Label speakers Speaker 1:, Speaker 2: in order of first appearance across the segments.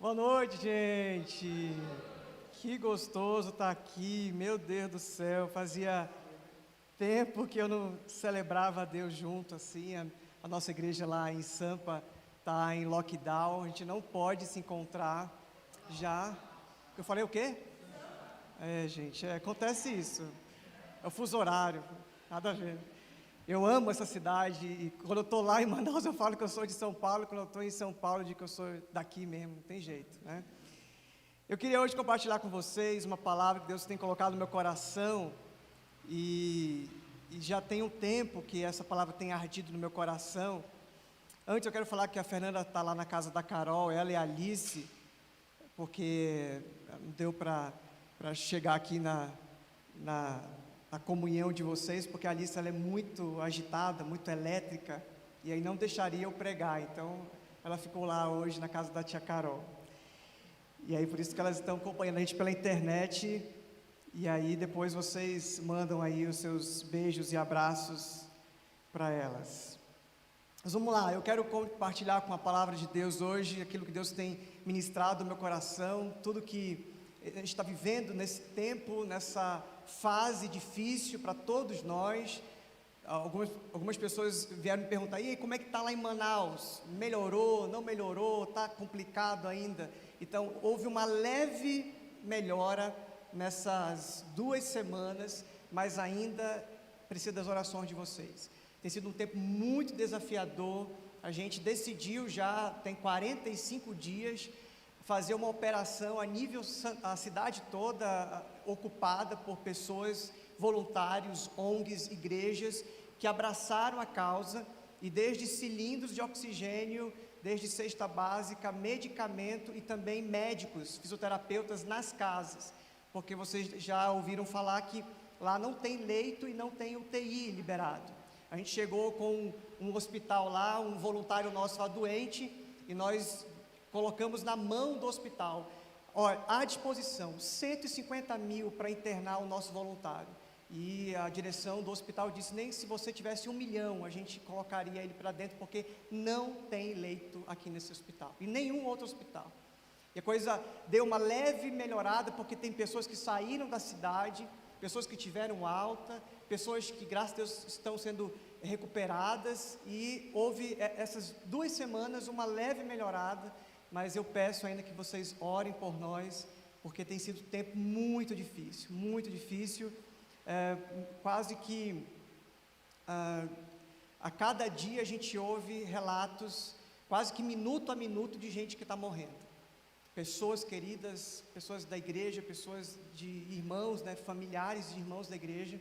Speaker 1: Boa noite, gente. Que gostoso estar aqui. Meu Deus do céu, fazia tempo que eu não celebrava a Deus junto assim. A nossa igreja lá em Sampa está em lockdown, a gente não pode se encontrar já. Eu falei o quê? Gente, acontece isso. É o fuso horário, nada a ver. Eu amo essa cidade e quando eu estou lá em Manaus eu falo que eu sou de São Paulo, quando eu estou em São Paulo eu digo que eu sou daqui mesmo, não tem jeito, né? Eu queria hoje compartilhar com vocês uma palavra que Deus tem colocado no meu coração e já tem um tempo que essa palavra tem ardido no meu coração. Antes eu quero falar que a Fernanda está lá na casa da Carol, ela e a Alice, porque não deu para chegar aqui na comunhão de vocês, porque a Alice ela é muito agitada, muito elétrica, e aí não deixaria eu pregar, então ela ficou lá hoje na casa da tia Carol. E aí por isso que elas estão acompanhando a gente pela internet, e aí depois vocês mandam aí os seus beijos e abraços para elas. Mas vamos lá, eu quero compartilhar com a palavra de Deus hoje, aquilo que Deus tem ministrado no meu coração, tudo que a gente está vivendo nesse tempo, nessa fase difícil para todos nós. Algumas pessoas vieram me perguntar, e aí, como é que está lá em Manaus? Melhorou, não melhorou, está complicado ainda? Então, houve uma leve melhora nessas 2 semanas, mas ainda precisa das orações de vocês. Tem sido um tempo muito desafiador, a gente decidiu já, tem 45 dias, fazer uma operação a nível, a cidade toda ocupada por pessoas, voluntários, ONGs, igrejas, que abraçaram a causa, e desde cilindros de oxigênio, desde cesta básica, medicamento e também médicos, fisioterapeutas nas casas, porque vocês já ouviram falar que lá não tem leito e não tem UTI liberado. A gente chegou com um hospital lá, um voluntário nosso lá doente, e nós colocamos na mão do hospital, à disposição, 150 mil para internar o nosso voluntário. E a direção do hospital disse, nem se você tivesse 1 milhão, a gente colocaria ele para dentro, porque não tem leito aqui nesse hospital, e nenhum outro hospital. E a coisa deu uma leve melhorada, porque tem pessoas que saíram da cidade, pessoas que tiveram alta, pessoas que, graças a Deus, estão sendo recuperadas, e houve essas 2 semanas uma leve melhorada, mas eu peço ainda que vocês orem por nós, porque tem sido um tempo muito difícil, quase que a cada dia a gente ouve relatos, quase que minuto a minuto, de gente que está morrendo, pessoas queridas, pessoas da igreja, pessoas de irmãos, né, familiares de irmãos da igreja.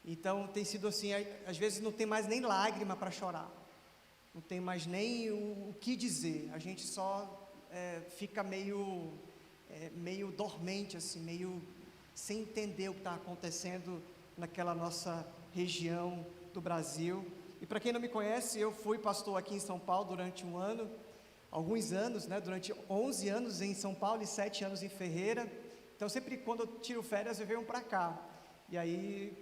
Speaker 1: Então tem sido assim, às vezes não tem mais nem lágrima para chorar, não tem mais nem o que dizer, a gente só fica meio dormente, assim, meio sem entender o que está acontecendo naquela nossa região do Brasil. E para quem não me conhece, eu fui pastor aqui em São Paulo durante alguns anos, né, durante 11 anos em São Paulo e 7 anos em Ferreira. Então sempre quando eu tiro férias eu venho para cá, e aí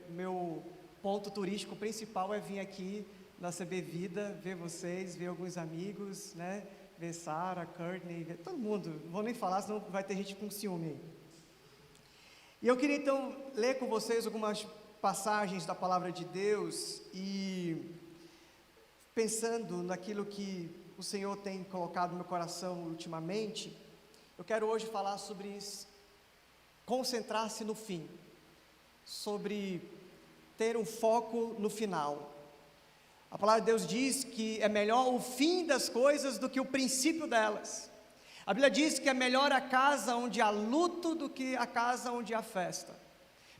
Speaker 1: meu ponto turístico principal é vir aqui na CB Vida, ver vocês, ver alguns amigos, né, ver Sara, Courtney, ver todo mundo, não vou nem falar, senão vai ter gente com ciúme aí. E eu queria então ler com vocês algumas passagens da palavra de Deus, e pensando naquilo que o Senhor tem colocado no meu coração ultimamente, eu quero hoje falar sobre concentrar-se no fim, sobre ter um foco no final. A palavra de Deus diz que é melhor o fim das coisas do que o princípio delas. A Bíblia diz que é melhor a casa onde há luto do que a casa onde há festa.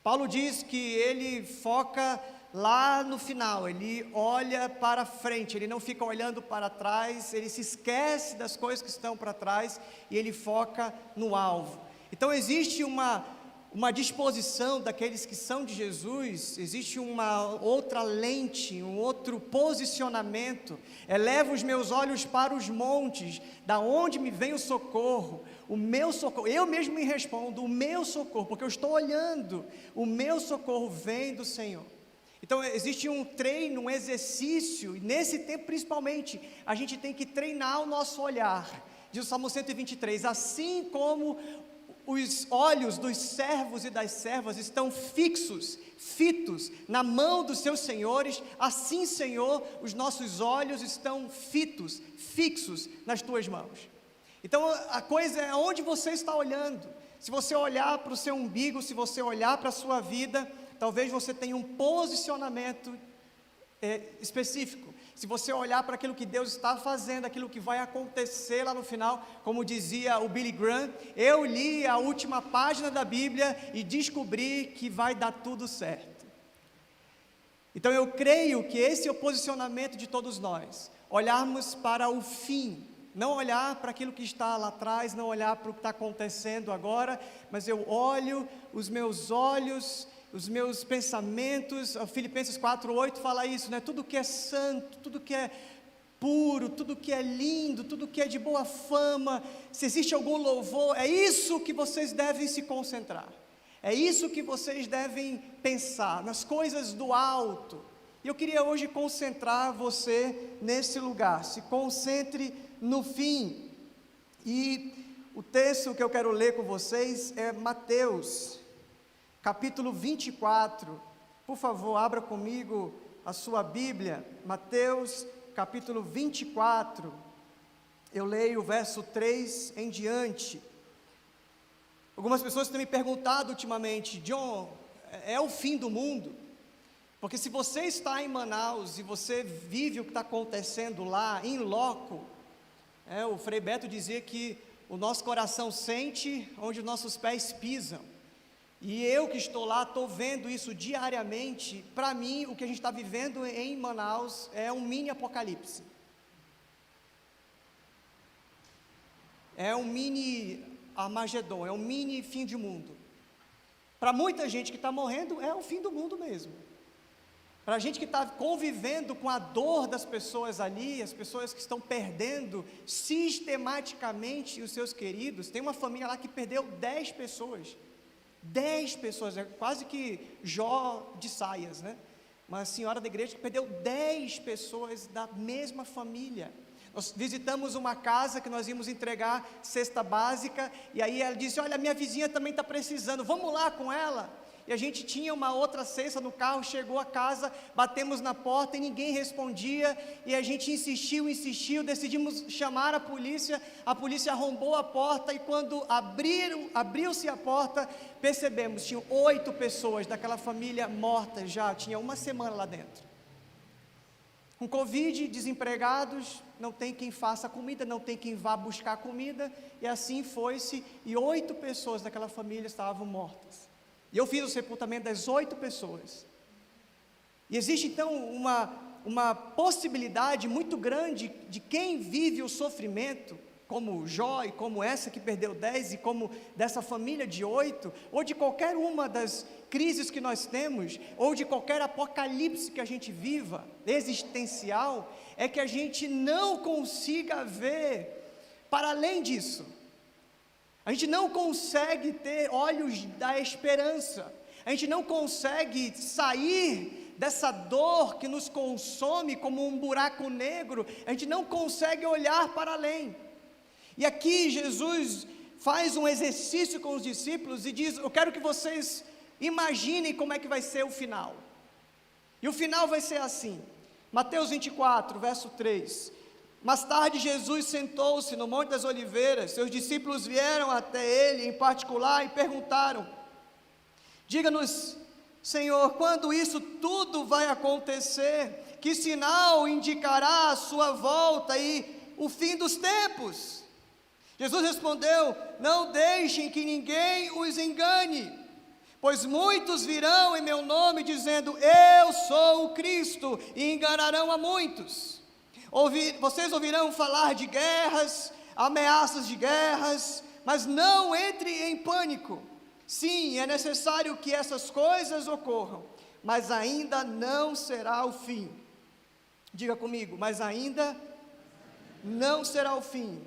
Speaker 1: Paulo diz que ele foca lá no final, ele olha para frente, ele não fica olhando para trás, ele se esquece das coisas que estão para trás e ele foca no alvo. Então existe uma disposição daqueles que são de Jesus, existe uma outra lente, um outro posicionamento. Eleva os meus olhos para os montes, da onde me vem o socorro eu mesmo me respondo, o meu socorro, porque eu estou olhando, o meu socorro vem do Senhor. Então existe um treino, um exercício, e nesse tempo principalmente, a gente tem que treinar o nosso olhar, Diz o Salmo 123, assim como os olhos dos servos e das servas estão fitos na mão dos seus senhores, assim, Senhor, os nossos olhos estão fixos nas tuas mãos. Então a coisa é onde você está olhando. Se você olhar para o seu umbigo, se você olhar para a sua vida, talvez você tenha um posicionamento específico. Se você olhar para aquilo que Deus está fazendo, aquilo que vai acontecer lá no final, como dizia o Billy Graham, eu li a última página da Bíblia e descobri que vai dar tudo certo. Então eu creio que esse é o posicionamento de todos nós, olharmos para o fim, não olhar para aquilo que está lá atrás, não olhar para o que está acontecendo agora, mas eu olho, os meus pensamentos, Filipenses 4:8 fala isso, né? Tudo que é santo, tudo que é puro, tudo que é lindo, tudo que é de boa fama, se existe algum louvor, é isso que vocês devem se concentrar, é isso que vocês devem pensar, nas coisas do alto. E eu queria hoje concentrar você nesse lugar, se concentre no fim. E o texto que eu quero ler com vocês é Mateus, capítulo 24, por favor, abra comigo a sua Bíblia, Mateus, capítulo 24, eu leio o verso 3 em diante. Algumas pessoas têm me perguntado ultimamente, John, é o fim do mundo? Porque se você está em Manaus e você vive o que está acontecendo lá, em loco, o Frei Beto dizia que o nosso coração sente onde os nossos pés pisam. E eu que estou lá, estou vendo isso diariamente. Para mim, o que a gente está vivendo em Manaus é um mini apocalipse. É um mini Armagedon, é um mini fim de mundo. Para muita gente que está morrendo, é o fim do mundo mesmo. Para a gente que está convivendo com a dor das pessoas ali, as pessoas que estão perdendo sistematicamente os seus queridos, tem uma família lá que perdeu 10 pessoas. 10 pessoas, é quase que Jó de saias, né? Uma senhora da igreja que perdeu 10 pessoas da mesma família. Nós visitamos uma casa que nós íamos entregar cesta básica, e aí ela disse, olha, minha vizinha também está precisando, vamos lá com ela? E a gente tinha uma outra cesta no carro, chegou a casa, batemos na porta e ninguém respondia, e a gente insistiu, decidimos chamar a polícia arrombou a porta, e quando abriu-se a porta, percebemos, tinham 8 pessoas daquela família mortas já, tinha uma semana lá dentro. Com Covid, desempregados, não tem quem faça comida, não tem quem vá buscar comida, e assim foi-se, e 8 pessoas daquela família estavam mortas. E eu fiz o sepultamento das 8 pessoas. E existe então uma possibilidade muito grande de quem vive o sofrimento, como Jó e como essa que perdeu 10 e como dessa família de 8, ou de qualquer uma das crises que nós temos, ou de qualquer apocalipse que a gente viva, existencial, é que a gente não consiga ver para além disso. A gente não consegue ter olhos da esperança, a gente não consegue sair dessa dor que nos consome como um buraco negro, a gente não consegue olhar para além. E aqui Jesus faz um exercício com os discípulos e diz, eu quero que vocês imaginem como é que vai ser o final. E o final vai ser assim, Mateus 24, verso 3, mais tarde Jesus sentou-se no Monte das Oliveiras, seus discípulos vieram até ele em particular e perguntaram, diga-nos, Senhor, quando isso tudo vai acontecer? Que sinal indicará a sua volta e o fim dos tempos? Jesus respondeu, não deixem que ninguém os engane, pois muitos virão em meu nome dizendo, eu sou o Cristo, e enganarão a muitos. Vocês ouvirão falar de guerras, ameaças de guerras, mas não entre em pânico. Sim, é necessário que essas coisas ocorram, mas ainda não será o fim. Diga comigo, mas ainda não será o fim.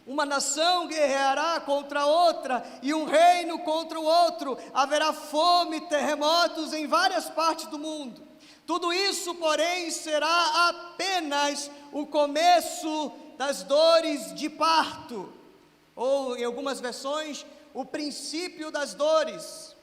Speaker 1: Uma nação guerreará contra outra, e um reino contra o outro, haverá fome e terremotos em várias partes do mundo. Tudo isso, porém, será apenas o começo das dores de parto, ou em algumas versões, o princípio das dores.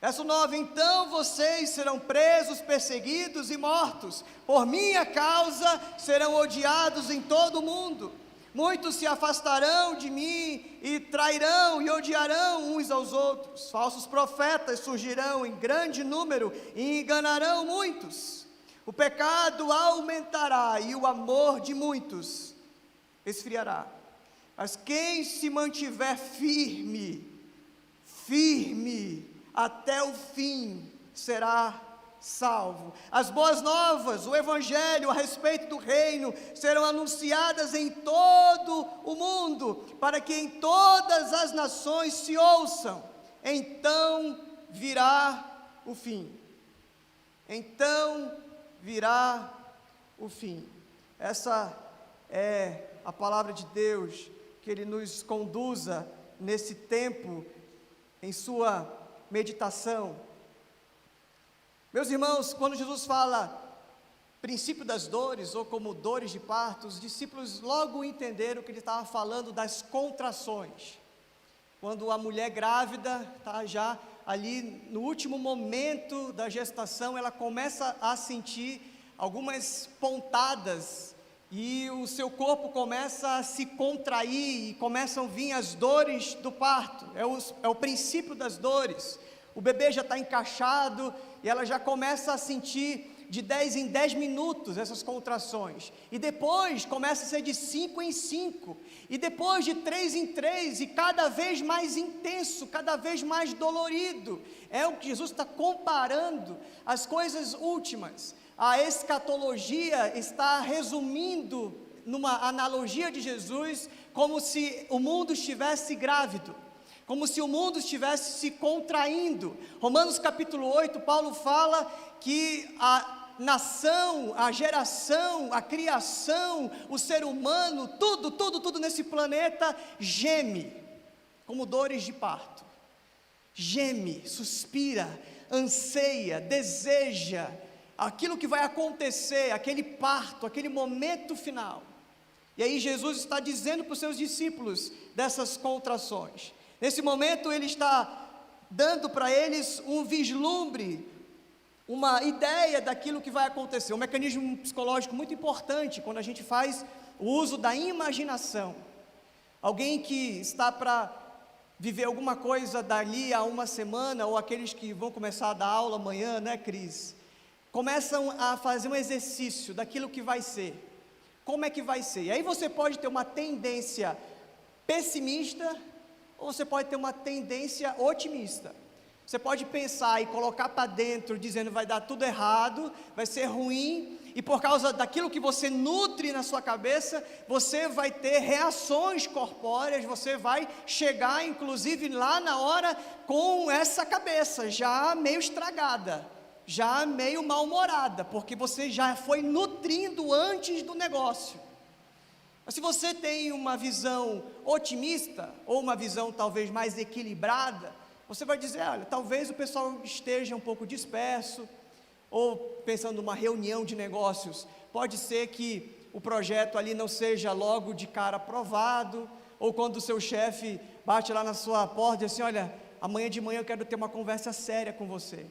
Speaker 1: Verso 9: então vocês serão presos, perseguidos e mortos, por minha causa serão odiados em todo o mundo. Muitos se afastarão de mim e trairão e odiarão uns aos outros. Falsos profetas surgirão em grande número e enganarão muitos. O pecado aumentará e o amor de muitos esfriará. Mas quem se mantiver firme até o fim, será salvo. As boas novas, o evangelho a respeito do reino, serão anunciadas em todo o mundo, para que em todas as nações se ouçam. Então virá o fim. Então virá o fim. Essa é a palavra de Deus, que Ele nos conduza nesse tempo, em sua meditação. Meus irmãos, quando Jesus fala princípio das dores, ou como dores de parto, os discípulos logo entenderam que ele estava falando das contrações. Quando a mulher grávida está já ali no último momento da gestação, ela começa a sentir algumas pontadas, e o seu corpo começa a se contrair, e começam a vir as dores do parto, é o princípio das dores. O bebê já está encaixado, e ela já começa a sentir de 10 em 10 minutos essas contrações, e depois começa a ser de 5 em 5, e depois de 3 em 3, e cada vez mais intenso, cada vez mais dolorido. É o que Jesus está comparando as coisas últimas. A escatologia está resumindo numa analogia de Jesus, como se o mundo estivesse grávido, como se o mundo estivesse se contraindo. Romanos capítulo 8, Paulo fala que a nação, a geração, a criação, o ser humano, tudo nesse planeta geme, como dores de parto. Geme, suspira, anseia, deseja aquilo que vai acontecer, aquele parto, aquele momento final. E aí Jesus está dizendo para os seus discípulos dessas contrações. Nesse momento ele está dando para eles um vislumbre, uma ideia daquilo que vai acontecer, um mecanismo psicológico muito importante quando a gente faz o uso da imaginação. Alguém que está para viver alguma coisa dali a uma semana, ou aqueles que vão começar a dar aula amanhã, né, Cris? Começam a fazer um exercício daquilo que vai ser. Como é que vai ser? E aí você pode ter uma tendência pessimista, ou você pode ter uma tendência otimista. Você pode pensar e colocar para dentro, dizendo vai dar tudo errado, vai ser ruim, e por causa daquilo que você nutre na sua cabeça, você vai ter reações corpóreas, você vai chegar inclusive lá na hora com essa cabeça já meio estragada, já meio mal-humorada, porque você já foi nutrindo antes do negócio. Mas se você tem uma visão otimista, ou uma visão talvez mais equilibrada, você vai dizer, olha, talvez o pessoal esteja um pouco disperso, ou pensando numa reunião de negócios, pode ser que o projeto ali não seja logo de cara aprovado, ou quando o seu chefe bate lá na sua porta e diz assim, olha, amanhã de manhã eu quero ter uma conversa séria com você.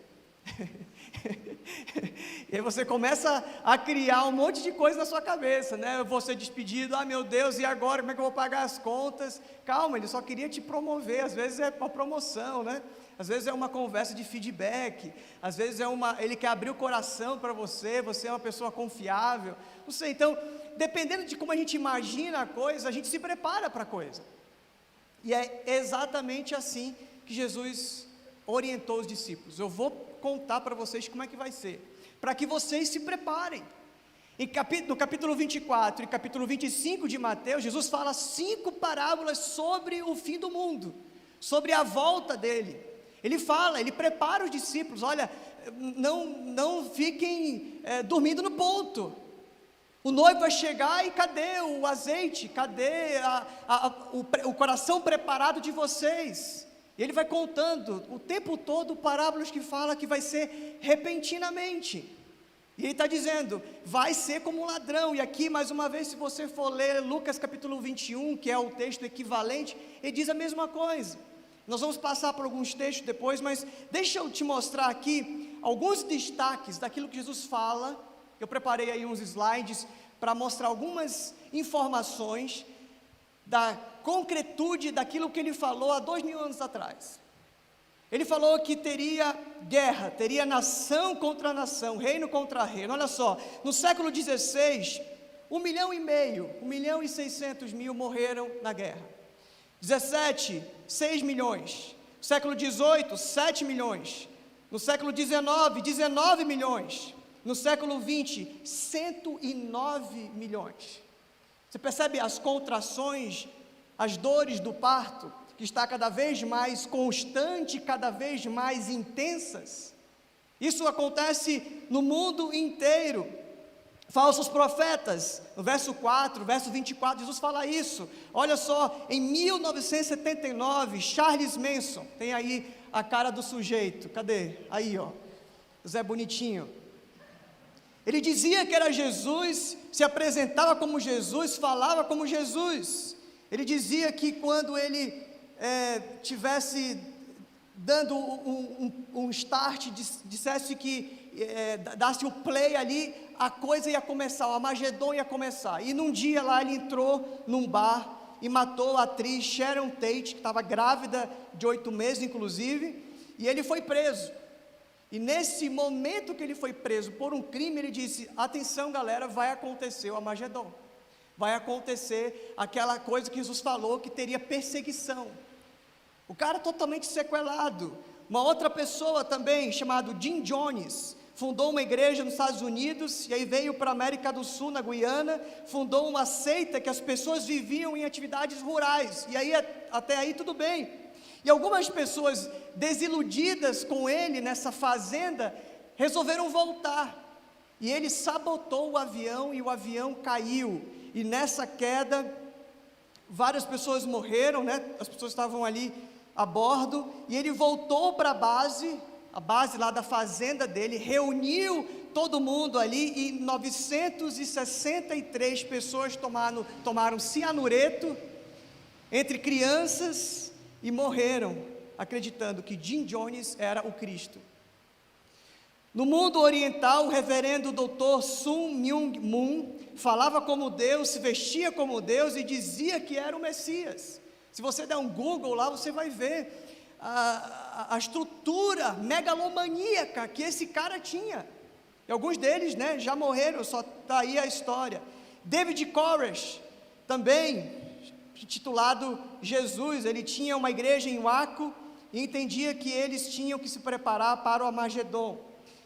Speaker 1: E aí você começa a criar um monte de coisa na sua cabeça, né? Eu vou ser despedido, meu Deus, e agora como é que eu vou pagar as contas? Calma, ele só queria te promover, às vezes é uma promoção, né? Às vezes é uma conversa de feedback, às vezes ele quer abrir o coração para você, você é uma pessoa confiável, não sei. Então, dependendo de como a gente imagina a coisa, a gente se prepara para a coisa, e é exatamente assim que Jesus orientou os discípulos. Eu vou contar para vocês como é que vai ser, para que vocês se preparem. No capítulo 24 e capítulo 25 de Mateus, Jesus fala 5 parábolas sobre o fim do mundo, sobre a volta dele. Ele prepara os discípulos, olha, não fiquem dormindo no ponto, o noivo vai chegar e cadê o azeite, cadê o coração preparado de vocês? E ele vai contando o tempo todo parábolas que fala que vai ser repentinamente. E ele está dizendo, vai ser como um ladrão. E aqui, mais uma vez, se você for ler Lucas capítulo 21, que é o texto equivalente, ele diz a mesma coisa. Nós vamos passar por alguns textos depois, mas deixa eu te mostrar aqui alguns destaques daquilo que Jesus fala. Eu preparei aí uns slides para mostrar algumas informações da concretude daquilo que ele falou há 2000 anos atrás. Ele falou que teria guerra, teria nação contra nação, reino contra reino. Olha só, no século XVI, 1.600.000 morreram na guerra. 17, 6 milhões. No século XVIII, 7 milhões. No século XIX, 19 milhões. No século XX, 109 milhões. Você percebe as contrações, as dores do parto, que está cada vez mais constante, cada vez mais intensas? Isso acontece no mundo inteiro. Falsos profetas, no verso 4, verso 24, Jesus fala isso. Olha só, em 1979, Charles Manson, tem aí a cara do sujeito, cadê? Aí ó, Zé Bonitinho. Ele dizia que era Jesus, se apresentava como Jesus, falava como Jesus. Ele dizia que quando ele tivesse dando um start, dissesse que dasse o play ali, a coisa ia começar, o Armagedon ia começar. E num dia lá ele entrou num bar e matou a atriz Sharon Tate, que estava grávida de 8 meses inclusive, e ele foi preso. E nesse momento que ele foi preso por um crime, ele disse, atenção galera, vai acontecer o Armagedon, vai acontecer aquela coisa que Jesus falou, que teria perseguição. O cara totalmente sequelado. Uma outra pessoa também, chamado Jim Jones, fundou uma igreja nos Estados Unidos, e aí veio para a América do Sul, na Guiana, fundou uma seita que as pessoas viviam em atividades rurais, e aí até aí tudo bem. E algumas pessoas desiludidas com ele nessa fazenda, resolveram voltar, e ele sabotou o avião, e o avião caiu, e nessa queda, várias pessoas morreram, né? As pessoas estavam ali a bordo, e ele voltou para a base lá da fazenda dele, reuniu todo mundo ali, e 963 pessoas tomaram cianureto, entre crianças, e morreram, acreditando que Jim Jones era o Cristo. No mundo oriental, o reverendo Dr. Sun Myung Moon falava como Deus, se vestia como Deus e dizia que era o Messias. Se você der um Google lá, você vai ver a estrutura megalomaníaca que esse cara tinha. E alguns deles, né, já morreram, só está aí a história. David Koresh, também titulado Jesus, ele tinha uma igreja em Waco e entendia que eles tinham que se preparar para o Armagedon.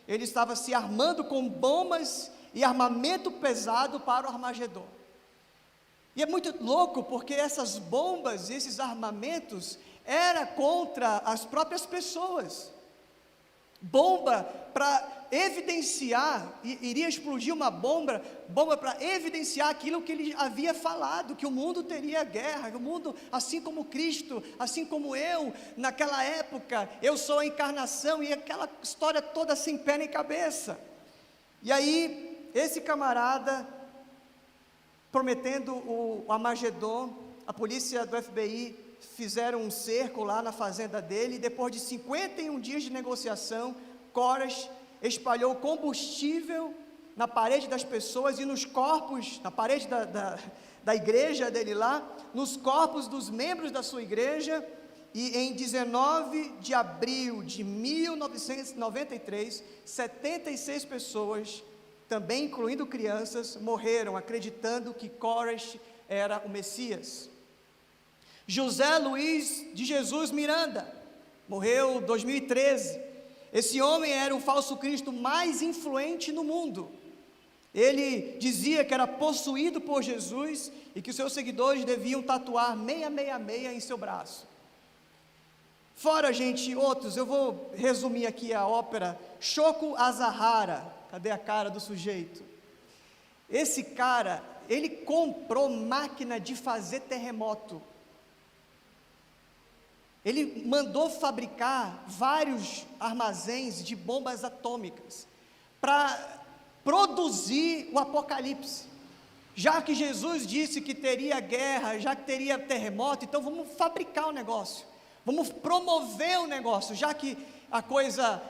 Speaker 1: Ele estava se armando com bombas e armamento pesado para o Armagedon. E é muito louco, porque essas bombas, esses armamentos, era contra as próprias pessoas. Bomba para evidenciar, iria explodir uma bomba para evidenciar aquilo que ele havia falado, que o mundo teria guerra, que o mundo, assim como Cristo, assim como eu, naquela época, eu sou a encarnação, e aquela história toda sem pé nem cabeça. E aí, esse camarada, prometendo o Armagedon, a polícia do FBI fizeram um cerco lá na fazenda dele, e depois de 51 dias de negociação, Koresh espalhou combustível na parede das pessoas e nos corpos, na parede da igreja dele lá, nos corpos dos membros da sua igreja, e em 19 de abril de 1993, 76 pessoas, também incluindo crianças, morreram acreditando que Koresh era o Messias. José Luiz de Jesus Miranda, morreu em 2013, esse homem era o falso Cristo mais influente no mundo. Ele dizia que era possuído por Jesus e que os seus seguidores deviam tatuar 666 em seu braço. Fora, gente, outros, eu vou resumir aqui a ópera Shoko Asahara. Cadê a cara do sujeito? Esse cara, ele comprou máquina de fazer terremoto. ele mandou fabricar vários armazéns de bombas atômicas para produzir o Apocalipse. Já que Jesus disse que teria guerra, já que teria terremoto, então vamos fabricar o negócio, vamos promover o negócio, já que a coisa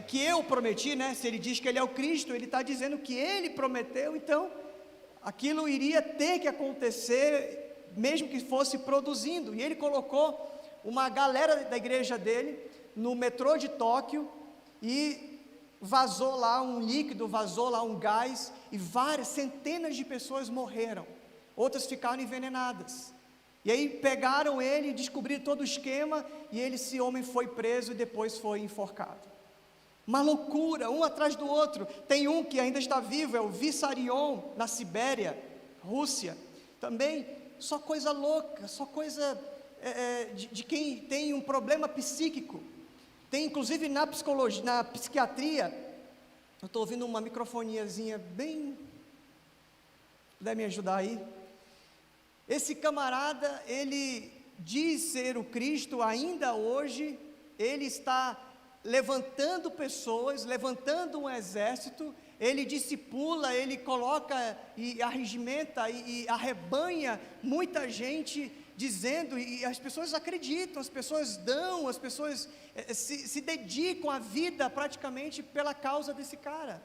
Speaker 1: que eu prometi, né? Se ele diz que ele é o Cristo, ele está dizendo que ele prometeu, então aquilo iria ter que acontecer, mesmo que fosse produzindo. E ele colocou uma galera da igreja dele no metrô de Tóquio e vazou lá um líquido, vazou lá um gás, e centenas de pessoas morreram, outras ficaram envenenadas. E aí pegaram ele, descobriram todo o esquema, e esse homem foi preso e depois foi enforcado. Uma loucura, um atrás do outro. Tem um que ainda está vivo, é o Vissarion, na Sibéria, Rússia. Também, só coisa louca, só coisa de quem tem um problema psíquico. Tem inclusive na psicologia, na psiquiatria, eu estou ouvindo uma microfoniazinha bem, puder me ajudar aí. Esse camarada, ele diz ser o Cristo, ainda hoje, ele está levantando pessoas, levantando um exército, ele discipula, ele coloca e arregimenta e arrebanha muita gente, dizendo, e as pessoas acreditam, as pessoas dão, as pessoas se dedicam a vida praticamente pela causa desse cara.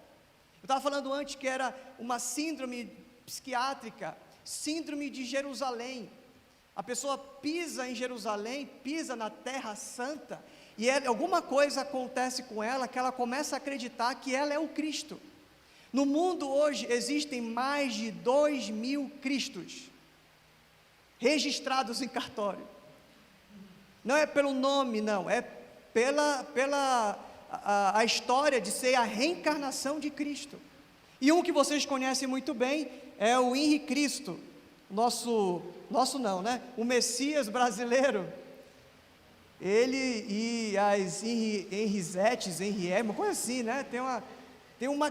Speaker 1: Eu estava falando antes que era uma síndrome psiquiátrica, síndrome de Jerusalém. A pessoa pisa em Jerusalém, pisa na Terra Santa, e alguma coisa acontece com ela, que ela começa a acreditar que ela é o Cristo. No mundo hoje existem mais de 2.000 Cristos registrados em cartório. Não é pelo nome, não, é pela a história de ser a reencarnação de Cristo. E um que vocês conhecem muito bem é o Henrique Cristo, nosso não, né? O Messias brasileiro. Ele e as Henrizetes, uma coisa assim, né? Tem uma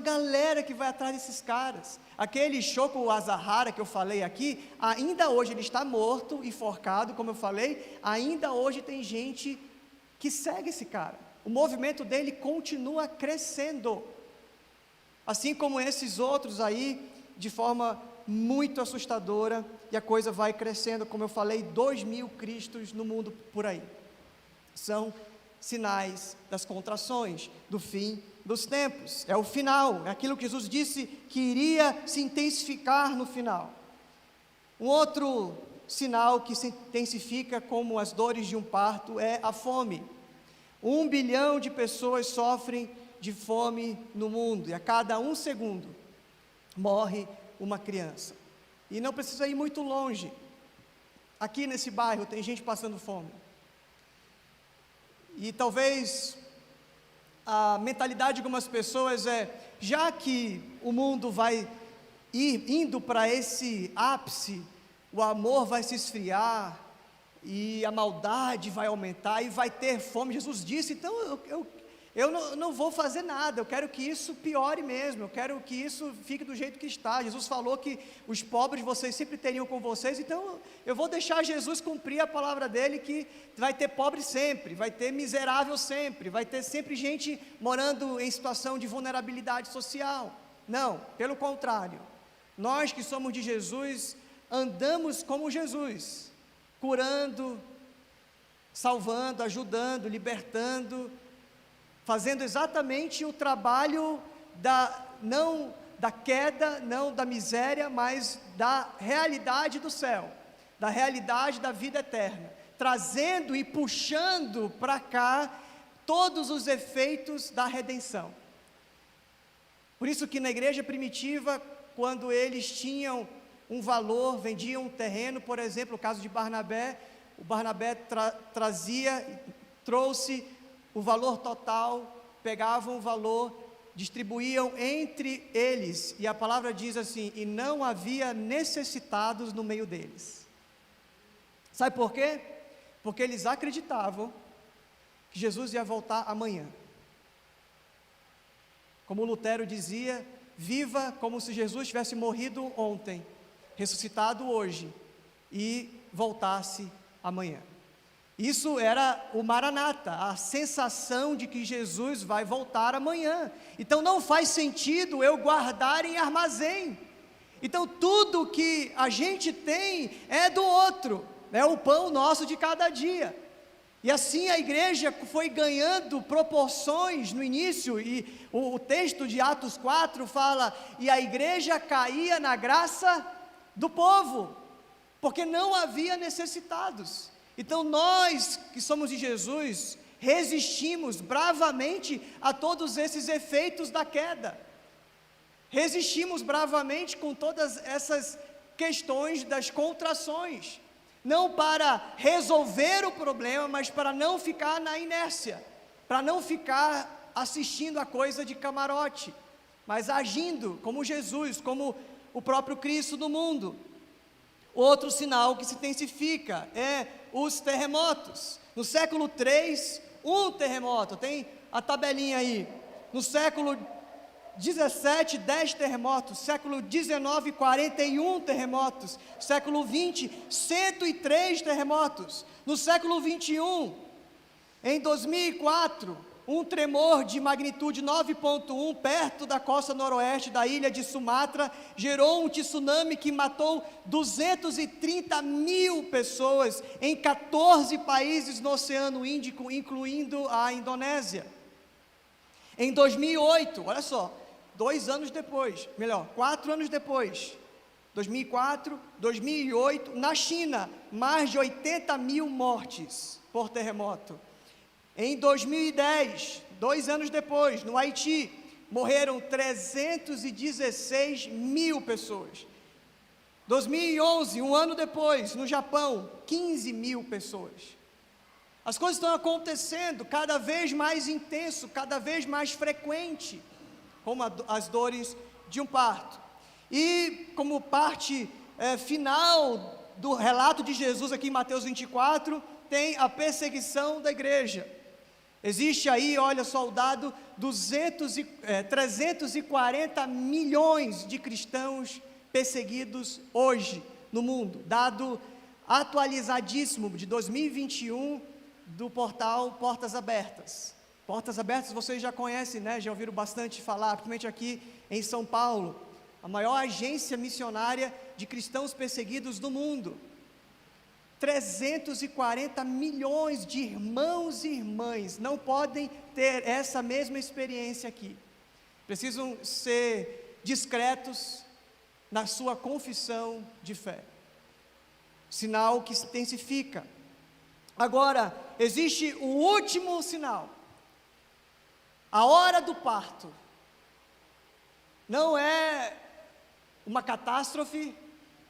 Speaker 1: galera que vai atrás desses caras. Aquele Shoko Asahara que eu falei aqui, ainda hoje ele está morto, enforcado, como eu falei, ainda hoje tem gente que segue esse cara. O movimento dele continua crescendo, assim como esses outros aí, de forma muito assustadora, e a coisa vai crescendo, como eu falei, 2.000 Cristos no mundo por aí. São sinais das contrações, do fim dos tempos, é o final, é aquilo que Jesus disse que iria se intensificar no final. Um outro sinal que se intensifica como as dores de um parto é a fome. 1 bilhão de pessoas sofrem de fome no mundo, e a cada 1 segundo morre uma criança. E não precisa ir muito longe, aqui nesse bairro tem gente passando fome, e talvez a mentalidade de algumas pessoas já que o mundo vai indo para esse ápice, o amor vai se esfriar, e a maldade vai aumentar, e vai ter fome, Jesus disse, então eu não vou fazer nada, eu quero que isso piore mesmo, eu quero que isso fique do jeito que está. Jesus falou que os pobres vocês sempre teriam com vocês, então eu vou deixar Jesus cumprir a palavra dele, que vai ter pobre sempre, vai ter miserável sempre, vai ter sempre gente morando em situação de vulnerabilidade social. Não, pelo contrário, nós que somos de Jesus, andamos como Jesus, curando, salvando, ajudando, libertando, fazendo exatamente o trabalho não da queda, não da miséria, mas da realidade do céu, da realidade da vida eterna, trazendo e puxando para cá todos os efeitos da redenção. Por isso que na igreja primitiva, quando eles tinham um valor, vendiam um terreno, por exemplo, o caso de Barnabé, o Barnabé trouxe o valor total, pegavam o valor, distribuíam entre eles, e a palavra diz assim, e não havia necessitados no meio deles. Sabe por quê? Porque eles acreditavam que Jesus ia voltar amanhã. Como Lutero dizia, viva como se Jesus tivesse morrido ontem, ressuscitado hoje, e voltasse amanhã. Isso era o Maranata, a sensação de que Jesus vai voltar amanhã. Então não faz sentido eu guardar em armazém. Então tudo que a gente tem é do outro, é o pão nosso de cada dia. E assim a igreja foi ganhando proporções no início, e o texto de Atos 4 fala, e a igreja caía na graça do povo, porque não havia necessitados. Então nós que somos de Jesus, resistimos bravamente a todos esses efeitos da queda. Resistimos bravamente com todas essas questões das contrações. Não para resolver o problema, mas para não ficar na inércia. Para não ficar assistindo a coisa de camarote, mas agindo como Jesus, como o próprio Cristo do mundo. Outro sinal que se intensifica é os terremotos. No século 3, um terremoto, tem a tabelinha aí. No século 17, 10 terremotos. Século 19, 41 terremotos. Século 20, 103 terremotos. No século 21, em 2004, um tremor de magnitude 9.1 perto da costa noroeste da ilha de Sumatra gerou um tsunami que matou 230 mil pessoas em 14 países no Oceano Índico, incluindo a Indonésia. Em 2008, olha só, 4 anos depois, 2004, 2008, na China, mais de 80 mil mortes por terremoto. Em 2010, 2 anos depois, no Haiti, morreram 316 mil pessoas. 2011, um ano depois, no Japão, 15 mil pessoas. As coisas estão acontecendo cada vez mais intenso, cada vez mais frequente, como as dores de um parto. E como parte final do relato de Jesus aqui em Mateus 24, tem a perseguição da igreja. Existe aí, olha só o dado, 340 milhões de cristãos perseguidos hoje no mundo. Dado atualizadíssimo de 2021 do portal Portas Abertas. Portas Abertas vocês já conhecem, né? Já ouviram bastante falar, principalmente aqui em São Paulo. A maior agência missionária de cristãos perseguidos do mundo. 340 milhões de irmãos e irmãs não podem ter essa mesma experiência aqui. Precisam ser discretos na sua confissão de fé. Sinal que se intensifica. Agora, existe o último sinal. A hora do parto. Não é uma catástrofe,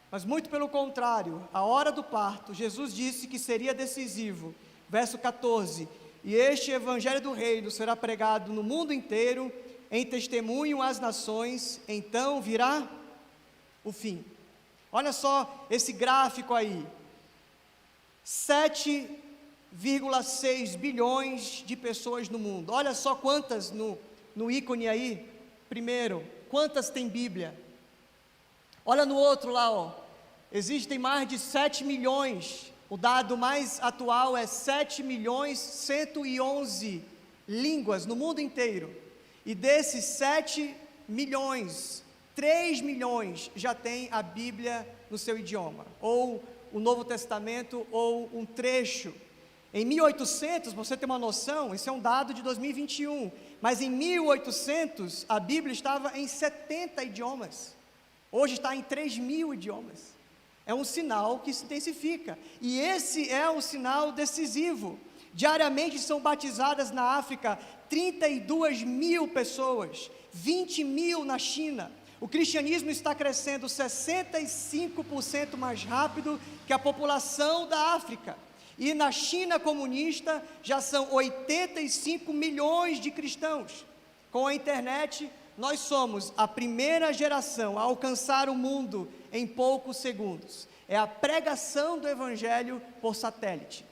Speaker 1: mas muito pelo contrário, a hora do parto, Jesus disse que seria decisivo. Verso 14, e este evangelho do reino será pregado no mundo inteiro, em testemunho às nações, então virá o fim. Olha só esse gráfico aí, 7,6 bilhões de pessoas no mundo. Olha só quantas no ícone aí, primeiro, quantas tem Bíblia? Olha no outro lá, ó. Existem mais de 7 milhões, o dado mais atual é 7 milhões 111 línguas no mundo inteiro. E desses 7 milhões, 3 milhões já tem a Bíblia no seu idioma, ou o Novo Testamento, ou um trecho. Em 1800, você tem uma noção, esse é um dado de 2021, mas em 1800 a Bíblia estava em 70 idiomas. Hoje está em 3.000 idiomas. É um sinal que se intensifica. E esse é um sinal decisivo. Diariamente são batizadas na África 32 mil pessoas, 20 mil na China. O cristianismo está crescendo 65% mais rápido que a população da África. E na China comunista já são 85 milhões de cristãos. Com a internet, nós somos a primeira geração a alcançar o mundo em poucos segundos. É a pregação do Evangelho por satélite.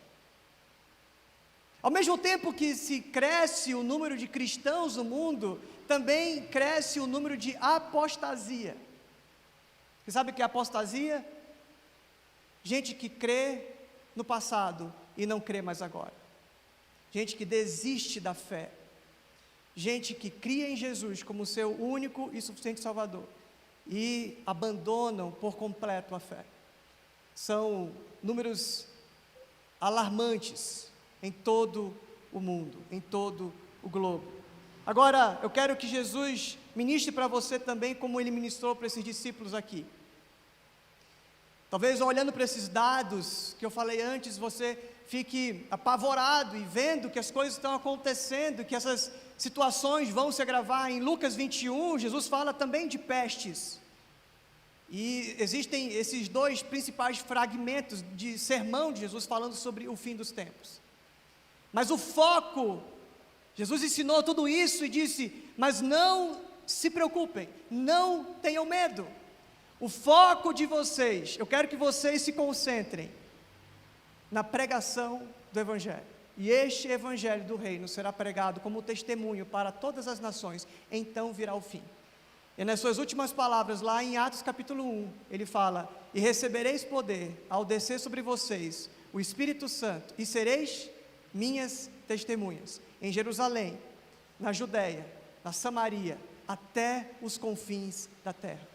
Speaker 1: Ao mesmo tempo que se cresce o número de cristãos no mundo, também cresce o número de apostasia. Você sabe o que é apostasia? Gente que crê, no passado e não crê mais agora. Gente que desiste da fé. Gente que cria em Jesus como seu único e suficiente Salvador e abandonam por completo a fé. São números alarmantes em todo o mundo, em todo o globo. Agora, eu quero que Jesus ministre para você também como Ele ministrou para esses discípulos aqui. Talvez olhando para esses dados que eu falei antes, você fique apavorado e vendo que as coisas estão acontecendo, que essas situações vão se agravar. Em Lucas 21, Jesus fala também de pestes. E existem esses dois principais fragmentos de sermão de Jesus falando sobre o fim dos tempos. Mas o foco, Jesus ensinou tudo isso e disse, mas não se preocupem, não tenham medo. O foco de vocês, eu quero que vocês se concentrem na pregação do Evangelho. E este Evangelho do Reino será pregado como testemunho para todas as nações, então virá o fim. E nas suas últimas palavras, lá em Atos capítulo 1, ele fala, e recebereis poder ao descer sobre vocês o Espírito Santo, e sereis minhas testemunhas, em Jerusalém, na Judéia, na Samaria, até os confins da terra.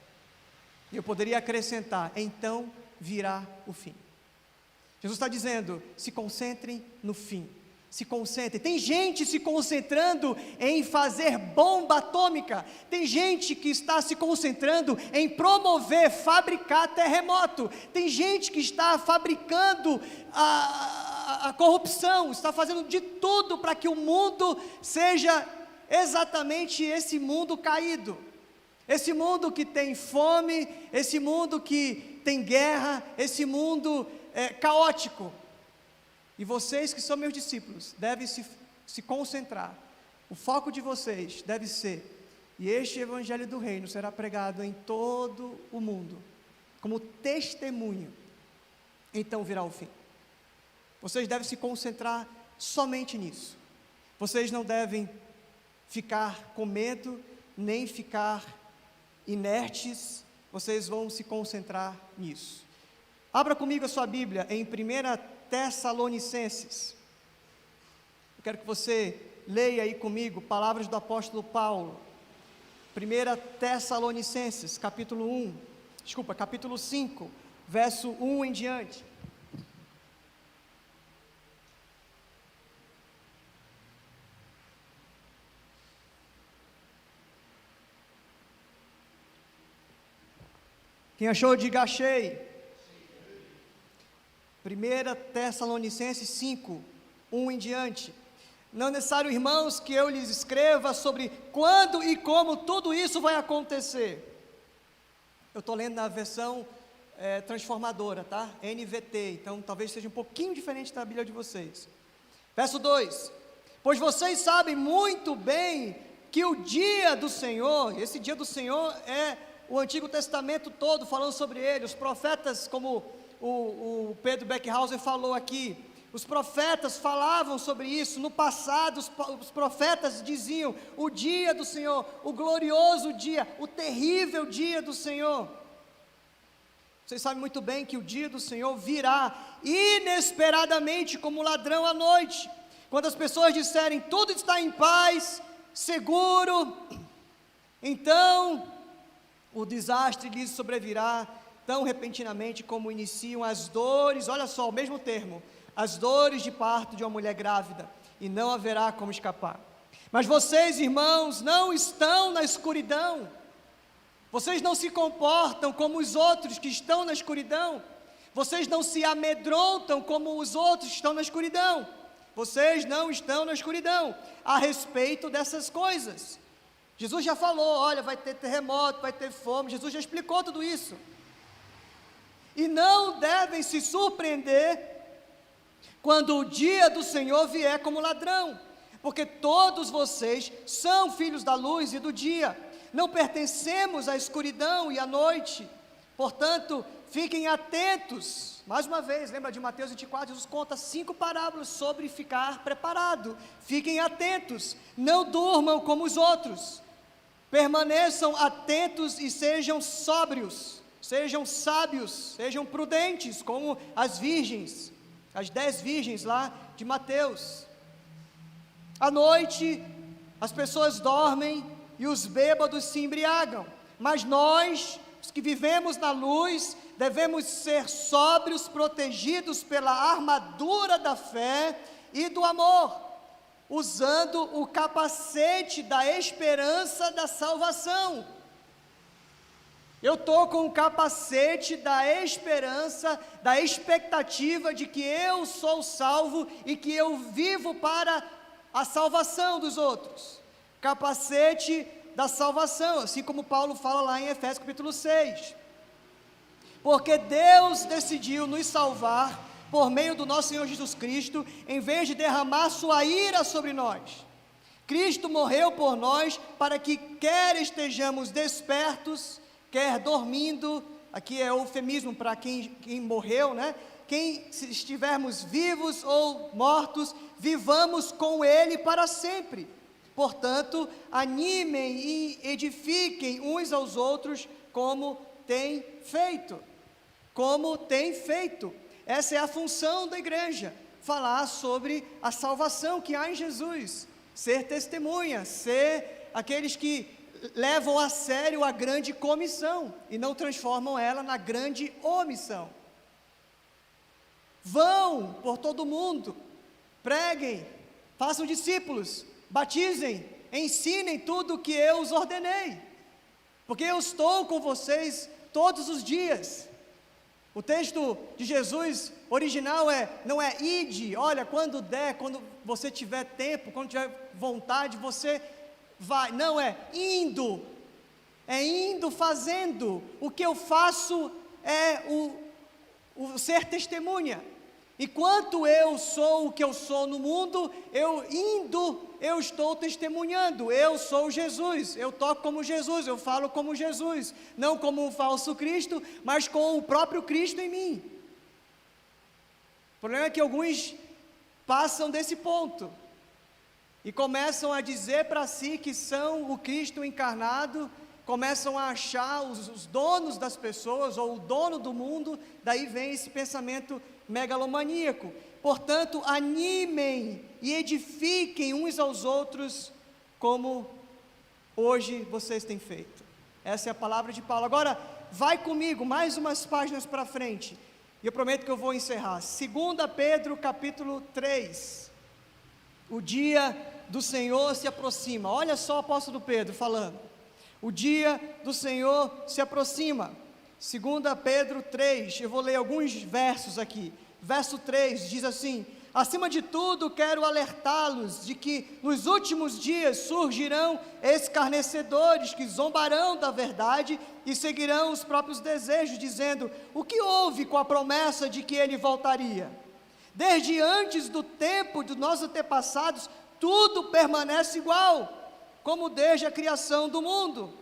Speaker 1: E eu poderia acrescentar, então virá o fim. Jesus está dizendo, se concentrem no fim, se concentrem. Tem gente se concentrando em fazer bomba atômica, tem gente que está se concentrando em promover, fabricar terremoto, tem gente que está fabricando a corrupção, está fazendo de tudo para que o mundo seja exatamente esse mundo caído. Esse mundo que tem fome, esse mundo que tem guerra, esse mundo caótico. E vocês que são meus discípulos, devem se concentrar. O foco de vocês deve ser, e este Evangelho do Reino será pregado em todo o mundo, como testemunho, então virá o fim. Vocês devem se concentrar somente nisso. Vocês não devem ficar com medo, nem ficar inertes, vocês vão se concentrar nisso. Abra comigo a sua Bíblia em 1 Tessalonicenses. Eu quero que você leia aí comigo palavras do apóstolo Paulo. 1 Tessalonicenses, capítulo 5, verso 1 em diante. Quem achou, diga achei. 1 Tessalonicenses 5, 1 em diante. Não é necessário, irmãos, que eu lhes escreva sobre quando e como tudo isso vai acontecer. Eu estou lendo na versão transformadora, tá? NVT, então talvez seja um pouquinho diferente da Bíblia de vocês. Verso 2: pois vocês sabem muito bem que o dia do Senhor, esse dia do Senhor é o Antigo Testamento todo falando sobre ele, os profetas, como o Pedro Beckhauser falou aqui, os profetas falavam sobre isso. No passado os profetas diziam, o dia do Senhor, o glorioso dia, o terrível dia do Senhor. Vocês sabem muito bem que o dia do Senhor virá inesperadamente como ladrão à noite, quando as pessoas disserem, tudo está em paz, seguro, então o desastre lhes sobrevirá tão repentinamente como iniciam as dores, olha só, o mesmo termo, as dores de parto de uma mulher grávida, e não haverá como escapar. Mas vocês, irmãos, não estão na escuridão, vocês não se comportam como os outros que estão na escuridão, vocês não se amedrontam como os outros que estão na escuridão, vocês não estão na escuridão, a respeito dessas coisas. Jesus já falou, olha, vai ter terremoto, vai ter fome, Jesus já explicou tudo isso. E não devem se surpreender quando o dia do Senhor vier como ladrão, porque todos vocês são filhos da luz e do dia, não pertencemos à escuridão e à noite, portanto, fiquem atentos. Mais uma vez, lembra de Mateus 24, Jesus conta 5 parábolas sobre ficar preparado. Fiquem atentos, não durmam como os outros, permaneçam atentos e sejam sóbrios, sejam sábios, sejam prudentes como as virgens as 10 virgens lá de Mateus. À noite, as pessoas dormem e os bêbados se embriagam, mas nós, os que vivemos na luz, devemos ser sóbrios, protegidos pela armadura da fé e do amor, usando o capacete da esperança da salvação. Eu estou com o capacete da esperança, da expectativa de que eu sou salvo e que eu vivo para a salvação dos outros. Capacete da salvação, assim como Paulo fala lá em Efésios capítulo 6. Porque Deus decidiu nos salvar por meio do nosso Senhor Jesus Cristo, em vez de derramar sua ira sobre nós. Cristo morreu por nós para que quer estejamos despertos, quer dormindo, aqui é eufemismo para quem morreu, né? Se estivermos vivos ou mortos, vivamos com Ele para sempre. Portanto, animem e edifiquem uns aos outros como tem feito. Como tem feito. Essa é a função da igreja, falar sobre a salvação que há em Jesus, ser testemunha, ser aqueles que levam a sério a grande comissão e não transformam ela na grande omissão. Vão por todo mundo, preguem, façam discípulos, batizem, ensinem tudo o que eu os ordenei, porque eu estou com vocês todos os dias. O texto de Jesus original não é ide, olha, quando der, quando você tiver tempo, quando tiver vontade, você vai. Não, é indo fazendo. O que eu faço é o ser testemunha. Enquanto eu sou o que eu sou no mundo, eu estou testemunhando. Eu sou Jesus, eu toco como Jesus, eu falo como Jesus, não como um falso Cristo, mas com o próprio Cristo em mim. O problema é que alguns passam desse ponto e começam a dizer para si que são o Cristo encarnado, começam a achar os donos das pessoas ou o dono do mundo. Daí vem esse pensamento megalomaníaco. Portanto, animem e edifiquem uns aos outros como hoje vocês têm feito. Essa é a palavra de Paulo. Agora, vai comigo mais umas páginas para frente, e eu prometo que eu vou encerrar. 2 Pedro capítulo 3. O dia do Senhor se aproxima. Olha só o apóstolo Pedro falando. O dia do Senhor se aproxima. 2 Pedro 3, eu vou ler alguns versos aqui. Verso 3 diz assim: acima de tudo quero alertá-los de que nos últimos dias surgirão escarnecedores que zombarão da verdade e seguirão os próprios desejos, dizendo: o que houve com a promessa de que ele voltaria? Desde antes do tempo dos nossos antepassados, tudo permanece igual, como desde a criação do mundo.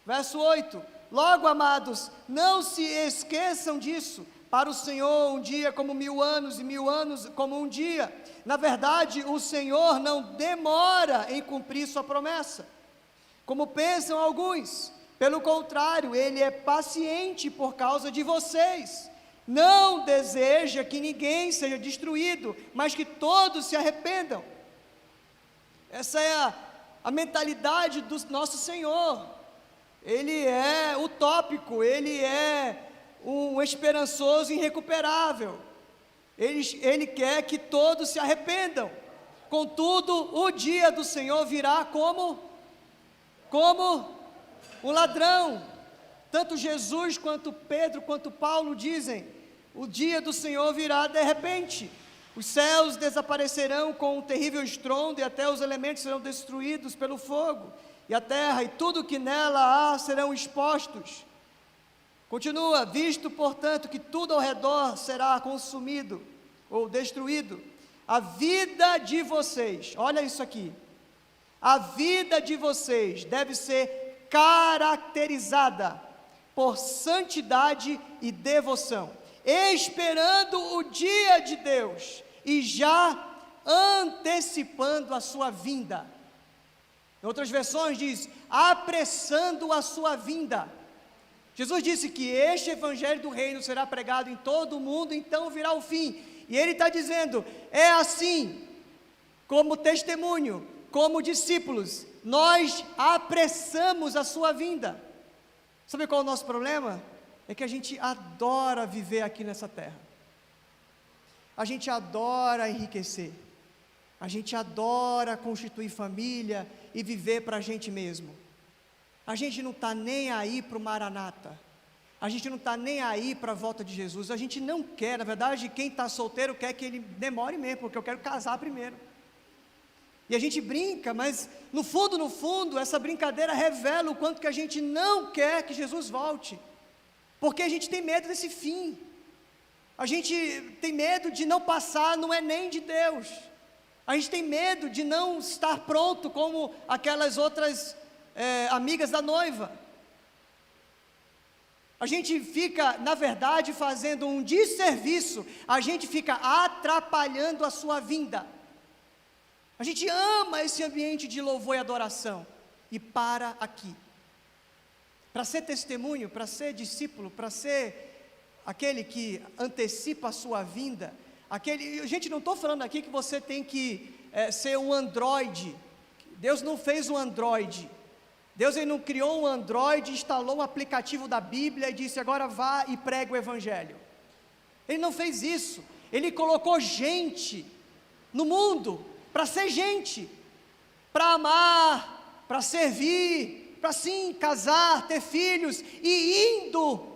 Speaker 1: Verso 8: logo, amados, não se esqueçam disso. Para o Senhor um dia como 1000 anos, e 1000 anos como um dia. Na verdade, o Senhor não demora em cumprir sua promessa, como pensam alguns. Pelo contrário, Ele é paciente por causa de vocês. Não deseja que ninguém seja destruído, mas que todos se arrependam. Essa é a mentalidade do nosso Senhor. Ele é utópico, Ele é um esperançoso irrecuperável. Ele quer que todos se arrependam. Contudo, o dia do Senhor virá como um ladrão. Tanto Jesus quanto Pedro quanto Paulo dizem: o dia do Senhor virá de repente. Os céus desaparecerão com um terrível estrondo, e até os elementos serão destruídos pelo fogo, e a terra e tudo que nela há serão expostos. Continua: visto, portanto, que tudo ao redor será consumido ou destruído, a vida de vocês, olha isso aqui, a vida de vocês deve ser caracterizada por santidade e devoção, esperando o dia de Deus e já antecipando a sua vinda. Em outras versões diz: apressando a sua vinda. Jesus disse que este evangelho do reino será pregado em todo o mundo, então virá o fim. E ele está dizendo, é assim, como testemunho, como discípulos, nós apressamos a sua vinda. Sabe qual é o nosso problema? É que a gente adora viver aqui nessa terra. A gente adora enriquecer. A gente adora constituir família e viver para a gente mesmo. A gente não está nem aí para o Maranata. A gente não está nem aí para a volta de Jesus. A gente não quer, na verdade, quem está solteiro quer que ele demore mesmo, porque eu quero casar primeiro. E a gente brinca, mas no fundo, essa brincadeira revela o quanto que a gente não quer que Jesus volte. Porque a gente tem medo desse fim. A gente tem medo de não passar no Enem de Deus. A gente tem medo de não estar pronto como aquelas outras amigas da noiva. A gente fica, na verdade, fazendo um desserviço, a gente fica atrapalhando a sua vinda. A gente ama esse ambiente de louvor e adoração, e para aqui. Para ser testemunho, para ser discípulo, para ser aquele que antecipa a sua vinda, gente, não estou falando aqui que você tem que ser um androide. Deus não fez um androide. Deus ele não criou um Android, instalou um aplicativo da Bíblia e disse, agora vá e pregue o Evangelho. Ele não fez isso. Ele colocou gente no mundo para ser gente, para amar, para servir, para sim casar, ter filhos, e indo,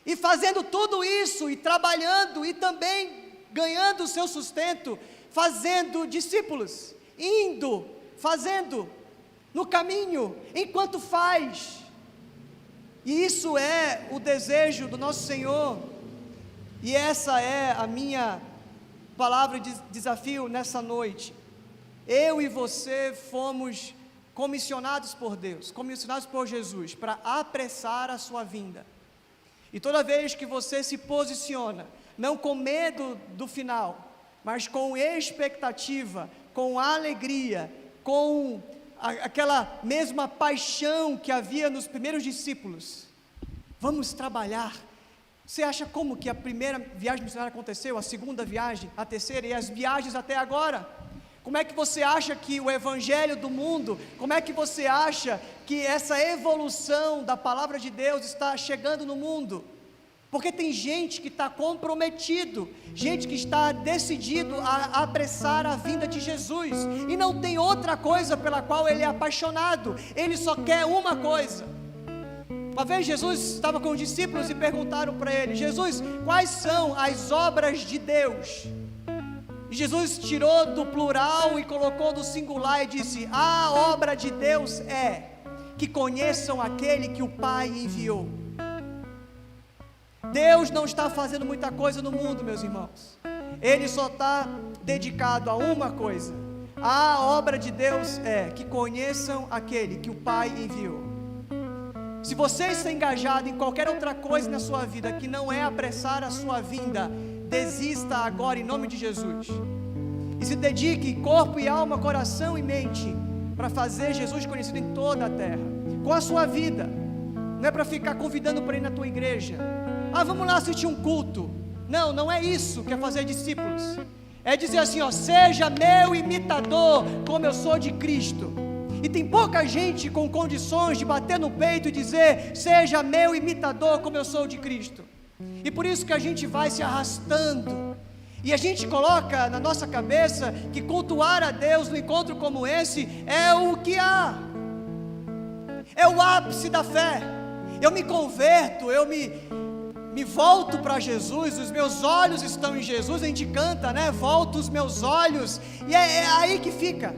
Speaker 1: e fazendo tudo isso, e trabalhando, e também ganhando o seu sustento, fazendo discípulos, indo, fazendo, no caminho, enquanto faz. E isso é o desejo do nosso Senhor, e essa é a minha palavra de desafio nessa noite. Eu e você fomos comissionados por Deus, comissionados por Jesus, para apressar a sua vinda. E toda vez que você se posiciona, não com medo do final, mas com expectativa, com alegria, com aquela mesma paixão que havia nos primeiros discípulos, vamos trabalhar. Você acha como que a primeira viagem missionária aconteceu, a segunda viagem, a terceira e as viagens até agora? Como é que você acha que o evangelho do mundo, como é que você acha que essa evolução da palavra de Deus está chegando no mundo? Porque tem gente que está comprometido, gente que está decidido a apressar a vinda de Jesus, e não tem outra coisa pela qual ele é apaixonado, ele só quer uma coisa. Uma vez Jesus estava com os discípulos e perguntaram para ele, Jesus, quais são as obras de Deus? E Jesus tirou do plural e colocou no singular e disse, a obra de Deus é que conheçam aquele que o Pai enviou. Deus não está fazendo muita coisa no mundo, meus irmãos. Ele só está dedicado a uma coisa. A obra de Deus é que conheçam aquele que o Pai enviou. Se você está engajado em qualquer outra coisa na sua vida que não é apressar a sua vinda, desista agora em nome de Jesus. E se dedique corpo e alma, coração e mente para fazer Jesus conhecido em toda a terra, com a sua vida. Não é para ficar convidando para ir na tua igreja. Vamos lá assistir um culto. Não, não é isso que é fazer discípulos. É dizer assim, seja meu imitador, como eu sou de Cristo. E tem pouca gente com condições de bater no peito e dizer, seja meu imitador, como eu sou de Cristo. E por isso que a gente vai se arrastando. E a gente coloca na nossa cabeça que cultuar a Deus no encontro como esse é o que há. É o ápice da fé. Eu me converto, eu me volto para Jesus, os meus olhos estão em Jesus, a gente canta, né? Volto os meus olhos, e é aí que fica.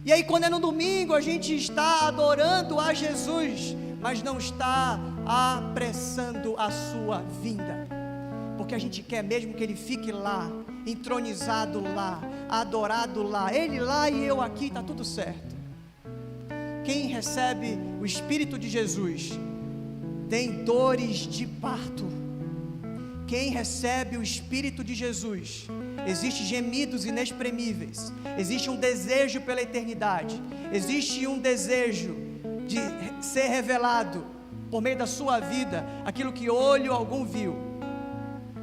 Speaker 1: E aí quando é no domingo, a gente está adorando a Jesus, mas não está apressando a sua vinda, porque a gente quer mesmo que Ele fique lá, entronizado lá, adorado lá, Ele lá e eu aqui, está tudo certo. Quem recebe o Espírito de Jesus tem dores de parto. Quem recebe o Espírito de Jesus, existem gemidos inexprimíveis, existe um desejo pela eternidade, existe um desejo de ser revelado por meio da sua vida, aquilo que olho algum viu.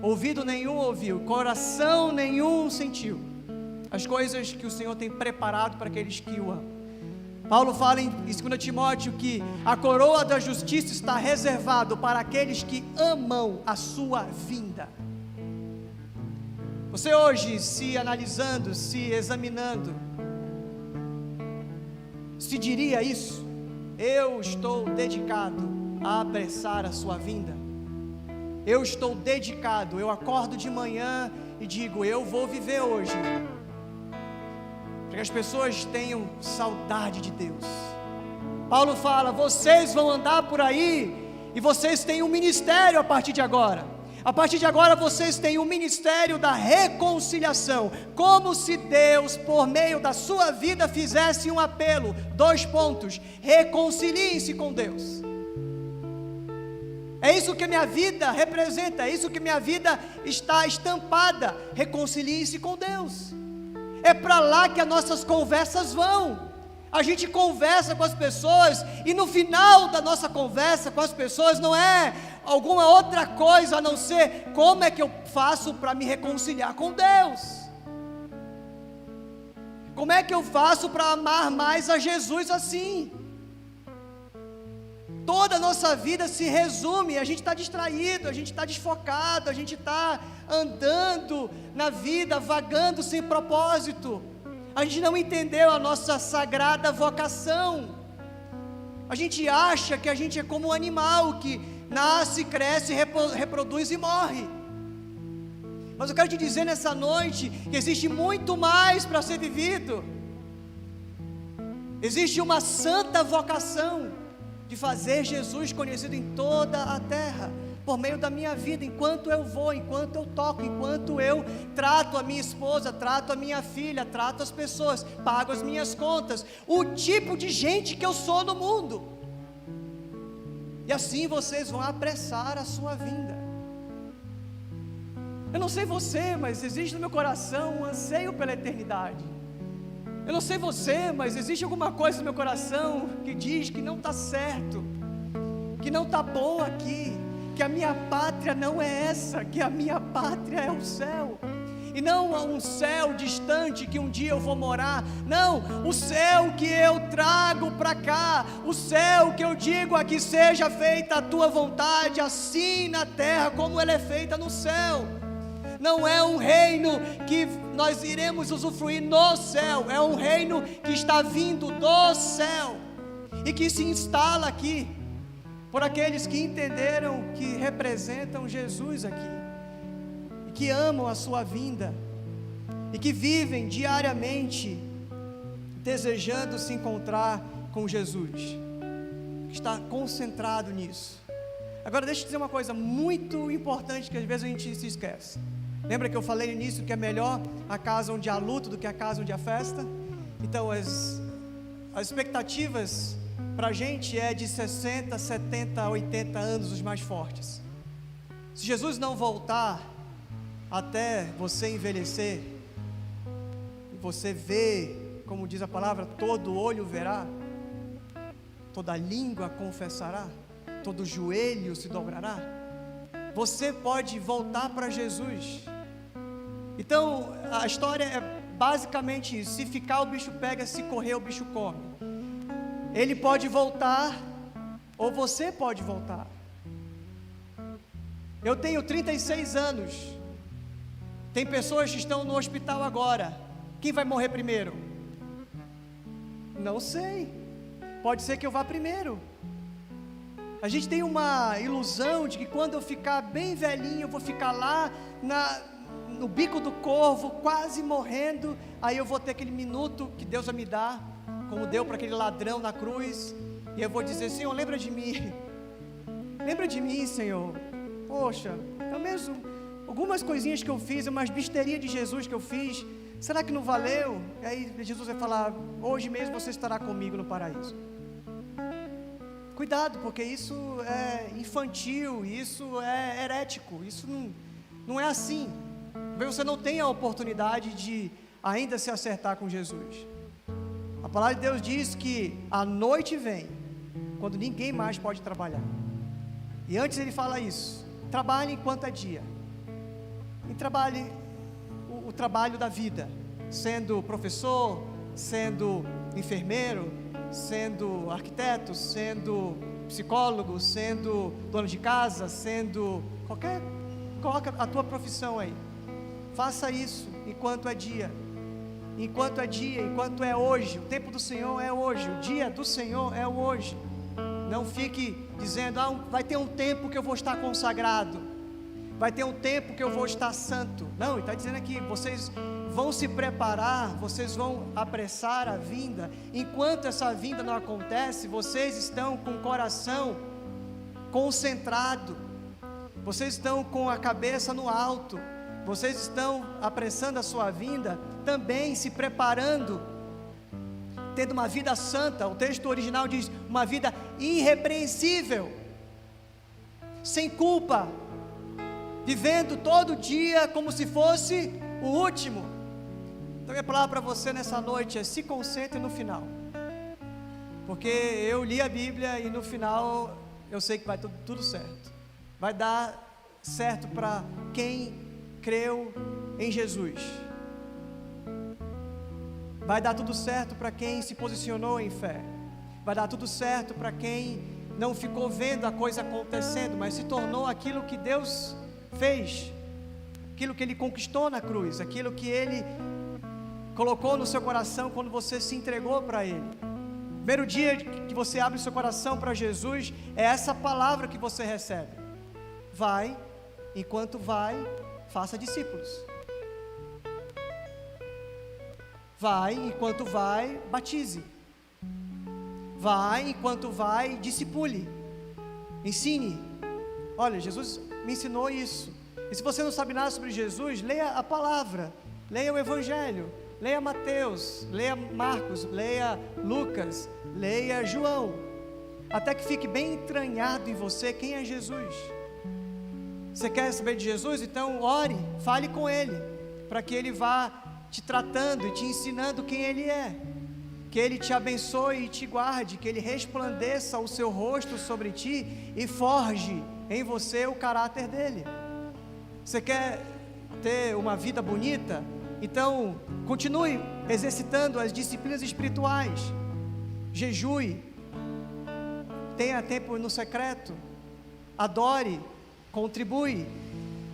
Speaker 1: ouvido nenhum ouviu, coração nenhum sentiu as coisas que o Senhor tem preparado para aqueles que o amam. Paulo fala em 2 Timóteo que a coroa da justiça está reservado para aqueles que amam a sua vinda. Você hoje, se analisando, se examinando, se diria isso: eu estou dedicado a apressar a sua vinda. Eu estou dedicado, eu acordo de manhã e digo, eu vou viver hoje, para que as pessoas tenham saudade de Deus. Paulo fala, vocês vão andar por aí, e vocês têm um ministério a partir de agora. A partir de agora vocês têm o ministério da reconciliação, como se Deus, por meio da sua vida, fizesse um apelo, 2 pontos, reconciliem-se com Deus. É isso que minha vida representa, é isso que minha vida está estampada, reconciliem-se com Deus. É para lá que as nossas conversas vão. A gente conversa com as pessoas e no final da nossa conversa com as pessoas não é alguma outra coisa a não ser como é que eu faço para me reconciliar com Deus. Como é que eu faço para amar mais a Jesus assim? Toda a nossa vida se resume, a gente está distraído, a gente está desfocado, a gente está andando na vida, vagando sem propósito. A gente não entendeu a nossa sagrada vocação. A gente acha que a gente é como um animal que nasce, cresce, reproduz e morre. Mas eu quero te dizer nessa noite que existe muito mais para ser vivido. Existe uma santa vocação de fazer Jesus conhecido em toda a terra, por meio da minha vida, enquanto eu vou, enquanto eu toco, enquanto eu trato a minha esposa, trato a minha filha, trato as pessoas, pago as minhas contas, o tipo de gente que eu sou no mundo. E assim vocês vão apressar a sua vinda. Eu não sei você, mas existe no meu coração um anseio pela eternidade. Eu não sei você, mas existe alguma coisa no meu coração que diz que não está certo, que não está bom aqui, que a minha pátria não é essa, que a minha pátria é o céu, e não um céu distante que um dia eu vou morar, não, o céu que eu trago para cá, o céu que eu digo aqui, seja feita a tua vontade, assim na terra como ela é feita no céu. Não é um reino que nós iremos usufruir no céu, é um reino que está vindo do céu, e que se instala aqui, por aqueles que entenderam que representam Jesus aqui, e que amam a sua vinda, e que vivem diariamente desejando se encontrar com Jesus, que está concentrado nisso. Agora deixa eu dizer uma coisa muito importante que às vezes a gente se esquece. Lembra que eu falei no início que é melhor a casa onde há luto do que a casa onde há festa? Então as expectativas para a gente é de 60, 70, 80 anos os mais fortes. Se Jesus não voltar até você envelhecer, e você vê, como diz a palavra, todo olho verá, toda língua confessará, todo joelho se dobrará, você pode voltar para Jesus. Então a história é basicamente isso: se ficar o bicho pega, se correr o bicho come. Ele pode voltar, ou você pode voltar. Eu tenho 36 anos, tem pessoas que estão no hospital agora. Quem vai morrer primeiro? Não sei, pode ser que eu vá primeiro. A gente tem uma ilusão de que quando eu ficar bem velhinho, eu vou ficar lá no bico do corvo, quase morrendo, aí eu vou ter aquele minuto que Deus vai me dar, como deu para aquele ladrão na cruz, e eu vou dizer: Senhor, lembra de mim, Senhor, poxa, pelo menos algumas coisinhas que eu fiz, umas besteirinhas de Jesus que eu fiz, será que não valeu? E aí Jesus vai falar: hoje mesmo você estará comigo no paraíso. Cuidado, porque isso é infantil, isso é herético, isso não é assim. Talvez você não tenha a oportunidade de ainda se acertar com Jesus. A palavra de Deus diz que a noite vem, quando ninguém mais pode trabalhar. E antes ele fala isso: trabalhe enquanto é dia, e trabalhe o trabalho da vida, sendo professor, sendo enfermeiro, sendo arquiteto, sendo psicólogo, sendo dono de casa, sendo coloca a tua profissão aí. Faça isso enquanto é dia. Enquanto é dia, enquanto é hoje. O tempo do Senhor é hoje, o dia do Senhor é hoje. Não fique dizendo, vai ter um tempo que eu vou estar consagrado, vai ter um tempo que eu vou estar santo. Não, ele está dizendo aqui, vocês vão se preparar, vocês vão apressar a vinda. Enquanto essa vinda não acontece, vocês estão com o coração concentrado, vocês estão com a cabeça no alto, vocês estão apressando a sua vinda, também se preparando, tendo uma vida santa. O texto original diz, uma vida irrepreensível, sem culpa, vivendo todo dia como se fosse o último. Então minha palavra para você nessa noite é: se concentre no final, porque eu li a Bíblia e no final eu sei que vai tudo certo, vai dar certo para quem creu em Jesus, vai dar tudo certo para quem se posicionou em fé, vai dar tudo certo para quem não ficou vendo a coisa acontecendo, mas se tornou aquilo que Deus fez, aquilo que Ele conquistou na cruz, aquilo que Ele colocou no seu coração quando você se entregou para Ele. Primeiro dia que você abre o seu coração para Jesus, é essa palavra que você recebe: vai, enquanto vai, faça discípulos. Vai, enquanto vai, batize. Vai, enquanto vai, discipule, ensine. Olha, Jesus me ensinou isso. E se você não sabe nada sobre Jesus, leia a palavra, leia o Evangelho, leia Mateus, leia Marcos, leia Lucas, leia João, até que fique bem entranhado em você quem é Jesus. Você quer saber de Jesus? Então ore, fale com Ele, para que Ele vá te tratando e te ensinando quem Ele é, que Ele te abençoe e te guarde, que Ele resplandeça o seu rosto sobre ti e forge em você o caráter dEle. Você quer ter uma vida bonita? Então continue exercitando as disciplinas espirituais, jejue, tenha tempo no secreto, adore, contribui.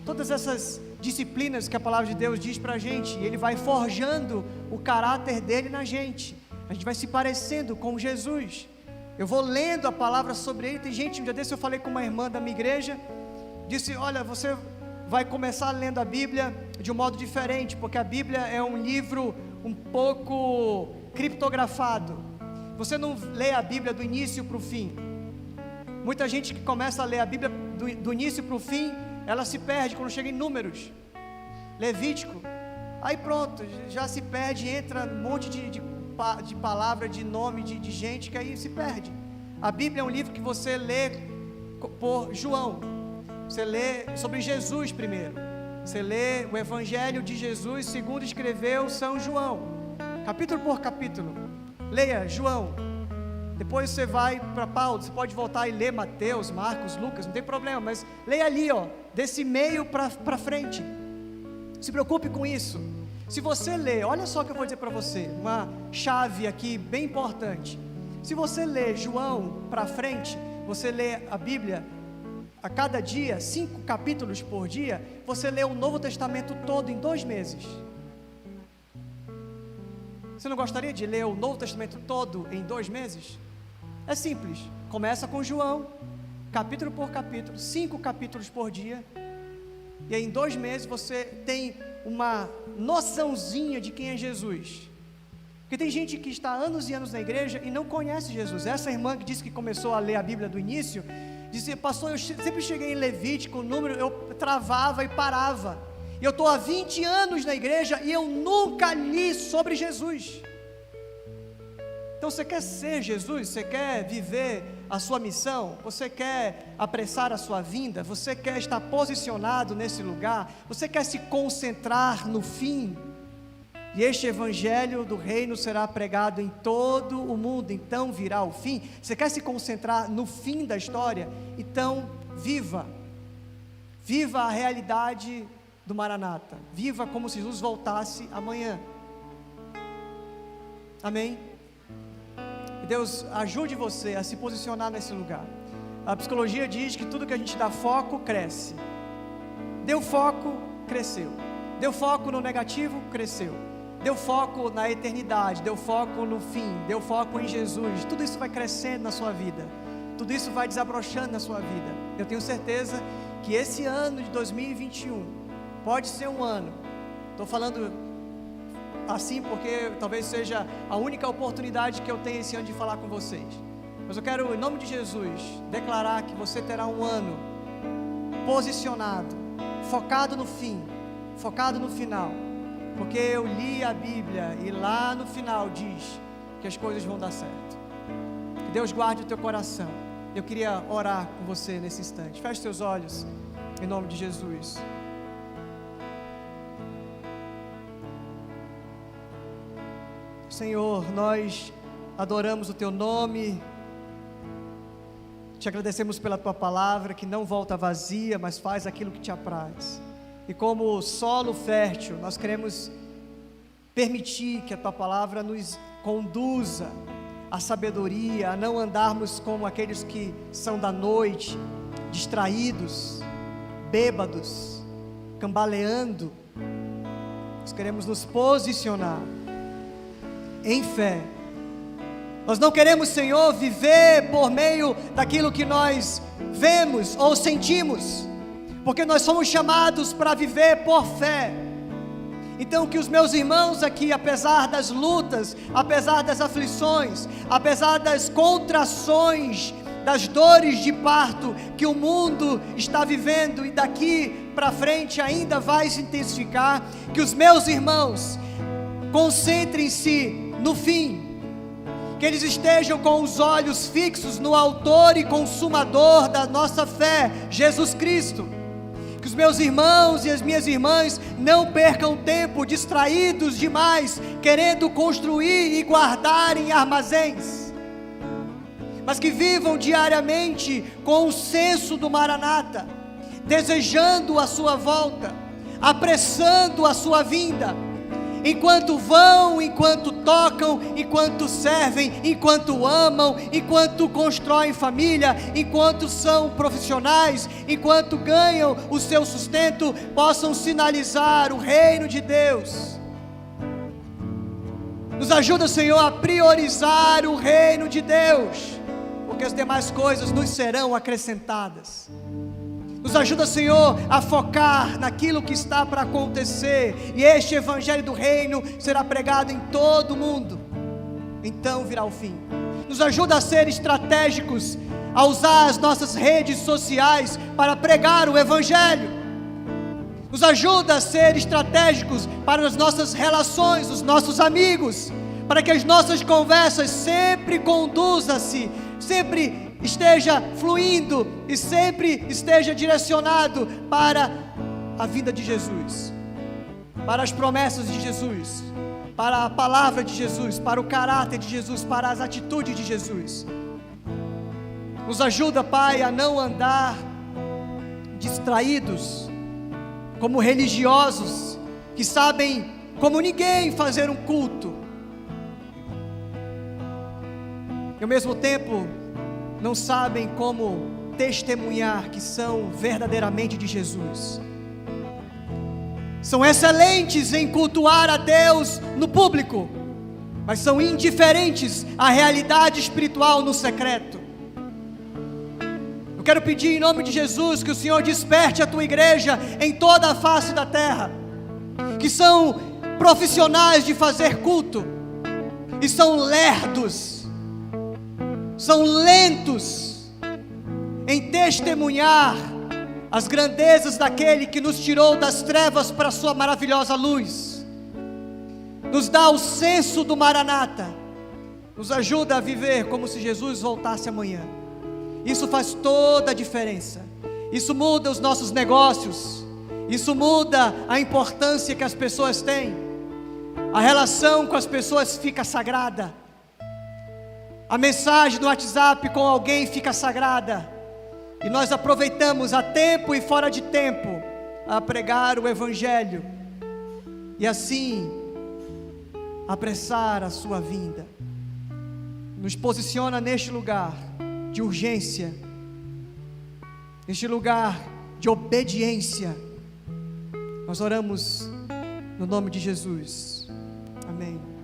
Speaker 1: Todas essas disciplinas que a palavra de Deus diz para a gente, Ele vai forjando o caráter dEle na gente. A gente vai se parecendo com Jesus. Eu vou lendo a palavra sobre Ele. Tem gente, um dia desse eu falei com uma irmã da minha igreja, disse: olha, você vai começar lendo a Bíblia de um modo diferente, porque a Bíblia é um livro um pouco criptografado. Você não lê a Bíblia do início para o fim. Muita gente que começa a ler a Bíblia do início para o fim, ela se perde quando chega em Números, Levítico, aí pronto, já se perde, entra um monte de palavra, de nome, de gente, que aí se perde. A Bíblia é um livro que você lê por João, você lê sobre Jesus primeiro, você lê o Evangelho de Jesus segundo escreveu São João, capítulo por capítulo. Leia João, depois você vai para Paulo, você pode voltar e ler Mateus, Marcos, Lucas, não tem problema, mas leia ali, desse meio para frente. Se preocupe com isso. Se você lê, olha só o que eu vou dizer para você, uma chave aqui bem importante. Se você lê João para frente, você lê a Bíblia a cada dia, 5 capítulos por dia, você lê o Novo Testamento todo em 2 meses. Você não gostaria de ler o Novo Testamento todo em 2 meses? É simples, começa com João, capítulo por capítulo, 5 capítulos por dia, e aí em 2 meses você tem uma noçãozinha de quem é Jesus. Porque tem gente que está há anos e anos na igreja e não conhece Jesus. Essa irmã que disse que começou a ler a Bíblia do início, disse: pastor, eu sempre cheguei em Levítico, o número, eu travava e parava, e eu estou há 20 anos na igreja e eu nunca li sobre Jesus. Então você quer ser Jesus? Você quer viver a sua missão? Você quer apressar a sua vinda? Você quer estar posicionado nesse lugar? Você quer se concentrar no fim? E este evangelho do reino será pregado em todo o mundo, então virá o fim. Você quer se concentrar no fim da história? Então viva a realidade do Maranata. Viva como se Jesus voltasse amanhã. Amém? Deus ajude você a se posicionar nesse lugar. A psicologia diz que tudo que a gente dá foco, cresce. Deu foco, cresceu. Deu foco no negativo, cresceu. Deu foco na eternidade, deu foco no fim, deu foco em Jesus. Tudo isso vai crescendo na sua vida. Tudo isso vai desabrochando na sua vida. Eu tenho certeza que esse ano de 2021 pode ser um ano. Estou falando assim porque talvez seja a única oportunidade que eu tenho esse ano de falar com vocês. Mas eu quero, em nome de Jesus, declarar que você terá um ano posicionado, focado no fim, focado no final. Porque eu li a Bíblia e lá no final diz que as coisas vão dar certo. Que Deus guarde o teu coração. Eu queria orar com você nesse instante. Feche teus olhos, em nome de Jesus. Senhor, nós adoramos o teu nome, te agradecemos pela tua palavra que não volta vazia, mas faz aquilo que te apraz. E como solo fértil, nós queremos permitir que a tua palavra nos conduza à sabedoria, a não andarmos como aqueles que são da noite, distraídos, bêbados, cambaleando. Nós queremos nos posicionar em fé. Nós não queremos, Senhor, viver por meio daquilo que nós vemos ou sentimos, porque nós somos chamados para viver por fé. Então que os meus irmãos aqui, apesar das lutas, apesar das aflições, apesar das contrações, das dores de parto que o mundo está vivendo e daqui para frente ainda vai se intensificar, que os meus irmãos concentrem-se no fim, que eles estejam com os olhos fixos no autor e consumador da nossa fé, Jesus Cristo. Que os meus irmãos e as minhas irmãs não percam tempo distraídos demais, querendo construir e guardar em armazéns, mas que vivam diariamente com o senso do Maranata, desejando a sua volta, apressando a sua vinda, enquanto vão, enquanto tocam, enquanto servem, enquanto amam, enquanto constroem família, enquanto são profissionais, enquanto ganham o seu sustento, possam sinalizar o reino de Deus. Nos ajuda, Senhor, a priorizar o reino de Deus, porque as demais coisas nos serão acrescentadas. Nos ajuda, Senhor, a focar naquilo que está para acontecer, e este evangelho do reino será pregado em todo o mundo, então virá o fim. Nos ajuda a ser estratégicos, a usar as nossas redes sociais para pregar o evangelho. Nos ajuda a ser estratégicos para as nossas relações, os nossos amigos, para que as nossas conversas sempre conduzam-se, sempre esteja fluindo e sempre esteja direcionado para a vinda de Jesus, para as promessas de Jesus, para a palavra de Jesus, para o caráter de Jesus, para as atitudes de Jesus. Nos ajuda, Pai, a não andar distraídos, como religiosos, que sabem como ninguém fazer um culto, e ao mesmo tempo não sabem como testemunhar que são verdadeiramente de Jesus. São excelentes em cultuar a Deus no público, mas são indiferentes à realidade espiritual no secreto. Eu quero pedir em nome de Jesus que o Senhor desperte a tua igreja em toda a face da terra, que são profissionais de fazer culto, e são lerdos, são lentos em testemunhar as grandezas daquele que nos tirou das trevas para a sua maravilhosa luz, nos dá o senso do Maranata, nos ajuda a viver como se Jesus voltasse amanhã. Isso faz toda a diferença. Isso muda os nossos negócios, isso muda a importância que as pessoas têm, a relação com as pessoas fica sagrada, a mensagem do WhatsApp com alguém fica sagrada, e nós aproveitamos a tempo e fora de tempo a pregar o Evangelho e assim apressar a sua vinda. Nos posiciona neste lugar de urgência, neste lugar de obediência. Nós oramos no nome de Jesus. Amém.